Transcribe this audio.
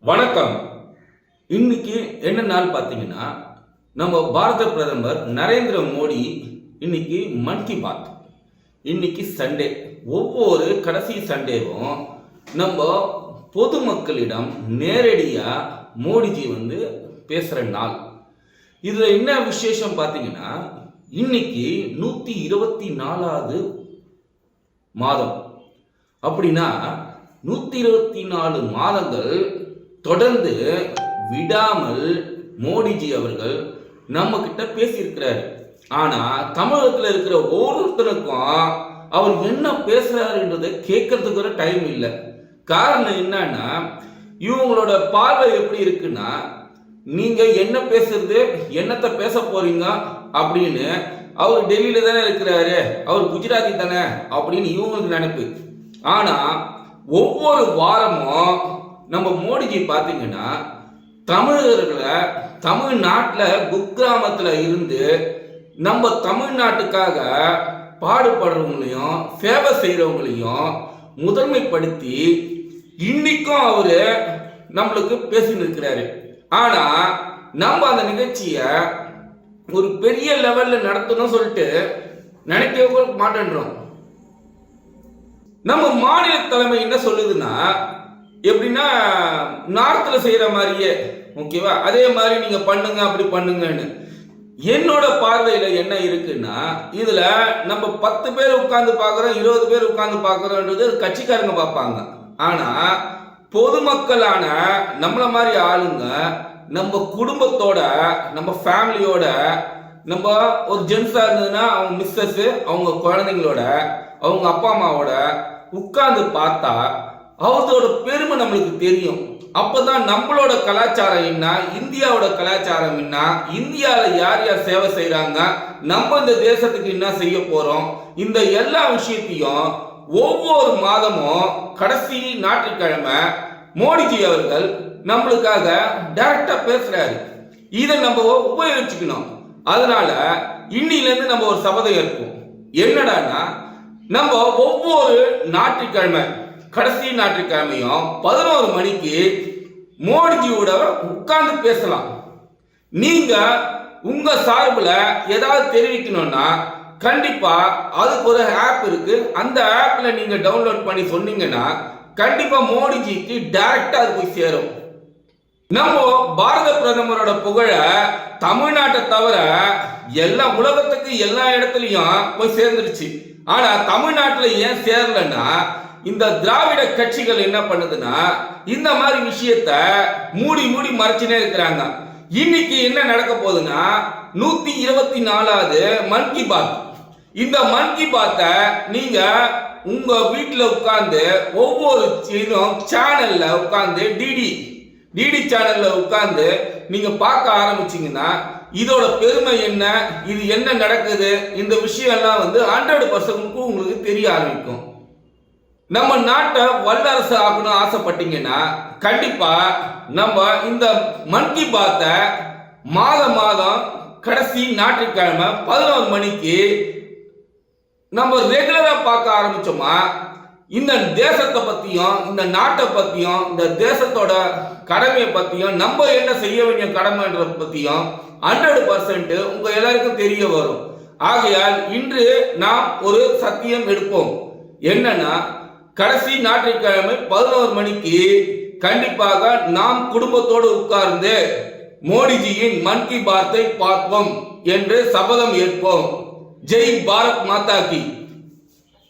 வணக்கம். இன்னைக்கு என்ன நாள் பார்த்தீங்கன்னா, நம்ம பாரத பிரதமர் நரேந்திர மோடி இன்னைக்கு மன் கி பாத். இன்னைக்கு சண்டே. ஒவ்வொரு கடைசி சண்டேவும் நம்ம பொதுமக்களிடம் நேரடியாக மோடிஜி பேசுகிற நாள். இதில் என்ன விசேஷம் பார்த்தீங்கன்னா, இன்னைக்கு 124வது மாதம். அப்படின்னா 124 மாதங்கள் தொடர்ந்து விடாமல் மோடிஜி அவர்கள் நம்ம கிட்ட பேசியிருக்கிறாரு. ஆனா தமிழகத்தில் இருக்கிற ஒவ்வொருத்தருக்கும் அவர் என்ன பேசுறாருன்றதை கேட்கறதுக்கு ஒரு டைம் இல்லை. காரணம் என்னன்னா, இவங்களோட பார்வை எப்படி இருக்குன்னா, நீங்க என்ன பேசுறது, என்னத்தை பேச போறீங்க அப்படின்னு. அவர் டெல்லியில தானே இருக்கிறாரு, அவர் குஜராத்தி தானே அப்படின்னு இவங்களுக்கு நினைப்பு. ஆனா ஒவ்வொரு வாரமும் நம்ம மோடிஜி பார்த்தீங்கன்னா, தமிழர்களை தமிழ்நாட்டில் குக்கிராமத்தில் இருந்து நம்ம தமிழ்நாட்டுக்காக பாடுபடுறவங்களையும் சேவை செய்கிறவங்களையும் முதன்மைப்படுத்தி இன்னைக்கும் அவரு நம்மளுக்கு பேசின்னு இருக்கிறாரு. ஆனா நம்ம அந்த நிகழ்ச்சியை ஒரு பெரிய லெவல்ல நடத்தணும் சொல்லிட்டு நினைக்கவே மாட்டேன்றோம். நம்ம மாநில தலைமை என்ன சொல்லுதுன்னா, எப்படின்னா நார்த்தில் செய்கிற மாதிரியே, ஓகேவா, அதே மாதிரி நீங்கள் பண்ணுங்க அப்படி பண்ணுங்கன்னு. என்னோட பார்வையில் என்ன இருக்குன்னா, இதில் நம்ம 10 பேர் உட்காந்து பார்க்குறோம், 20 பேர் உட்காந்து பார்க்குறோன்றது கட்சிக்காரங்க பார்ப்பாங்க. ஆனால் பொதுமக்களான நம்மளை மாதிரி ஆளுங்க நம்ம குடும்பத்தோட, நம்ம ஃபேமிலியோட, நம்ம ஒரு ஜென்ஸாக இருந்ததுன்னா அவங்க மிஸ்ஸஸ், அவங்க குழந்தைங்களோட, அவங்க அப்பா அம்மாவோட உட்கார்ந்து பார்த்தா அவரோட பெருமை நம்மளுக்கு தெரியும். அப்பதான் நம்மளோட கலாச்சாரம் என்ன, இந்தியாவோட கலாச்சாரம் என்ன, இந்தியாவில் யார் யார் சேவை செய்யறாங்க, நம்ம இந்த தேசத்துக்கு என்ன செய்ய போறோம், இந்த எல்லா விஷயத்தையும் ஒவ்வொரு மாதமும் கடைசி ஞாயிற்றுக்கிழமை மோடிஜி அவர்கள் நம்மளுக்காக டைரக்டா பேசுறாரு. இதை நம்ம உபயோகிச்சுக்கணும். அதனால இன்னிலிருந்து நம்ம ஒரு சபதம் ஏற்போம். என்னடான்னா, நம்ம ஒவ்வொரு ஞாயிற்றுக்கிழமை கடைசி ஞாயிற்றுக்கிழமையும் 11 மணிக்கு மோடிஜியோட உட்கார்ந்து பேசலாம். நீங்க உங்க சார்பில் ஏதாவது தெரிவிக்கணும்னா கண்டிப்பா அதுக்கு ஒரு ஆப் இருக்கு. அந்த ஆப்ல நீங்க டவுன்லோட் பண்ணி சொன்னீங்கன்னா கண்டிப்பா மோடிஜிக்கு டைரக்டா அது போய் சேரும். நம்ம பாரத பிரதமரோட புகழ தமிழ்நாட்டை தவிர எல்லா உலகத்துக்கு எல்லா இடத்துலயும் போய் சேர்ந்துருச்சு. ஆனா தமிழ்நாட்டில் ஏன் சேரலன்னா, இந்த திராவிட கட்சிகள் என்ன பண்ணுதுன்னா, இந்த மாதிரி விஷயத்த மூடி மூடி மறைச்சுனே இருக்கிறாங்க. இன்னைக்கு என்ன நடக்க போகுதுன்னா, 124வது மன் கி பாத். இந்த மன் கி பாத்தை நீங்க உங்க வீட்டில் உட்கார்ந்து ஒவ்வொரு சேனல்ல உட்கார்ந்து டிடி சேனல்ல உட்கார்ந்து நீங்க பார்க்க ஆரம்பிச்சீங்கன்னா இதோட பெருமை என்ன, இது என்ன நடக்குது, இந்த விஷயம் எல்லாம் 100% உங்களுக்கு தெரிய ஆரம்பிக்கும். நம்ம நாட்டை வல்லரசு ஆகணும் ஆசைப்பட்டீங்கன்னா கண்டிப்பா நம்ம இந்த மன் கி பாத்தை மாதம் கடைசி ஞாயிற்றுக்கிழமை 11 மணிக்கு நம்ம ரெகுலரா பார்க்க ஆரம்பிச்சோமா, இந்த தேசத்தை பத்தியும், இந்த நாட்டை பத்தியும், இந்த தேசத்தோட கடமையை பத்தியும், நம்ம என்ன செய்ய வேண்டிய கடமைன்றத பத்தியும் 100% உங்க எல்லாருக்கும் தெரிய வரும். ஆகையால் இன்று நாம் ஒரு சத்தியம் எடுப்போம். என்னன்னா, கடைசி ஞாயிற்றுக்கிழமை 11 மணிக்கு கண்டிப்பாக நாம் குடும்பத்தோடு உட்கார்ந்து மோடிஜியின் மன் கி பாத்தை பார்ப்போம் என்று சபதம் ஏற்போம். ஜெய் பாரத் மாதா கி.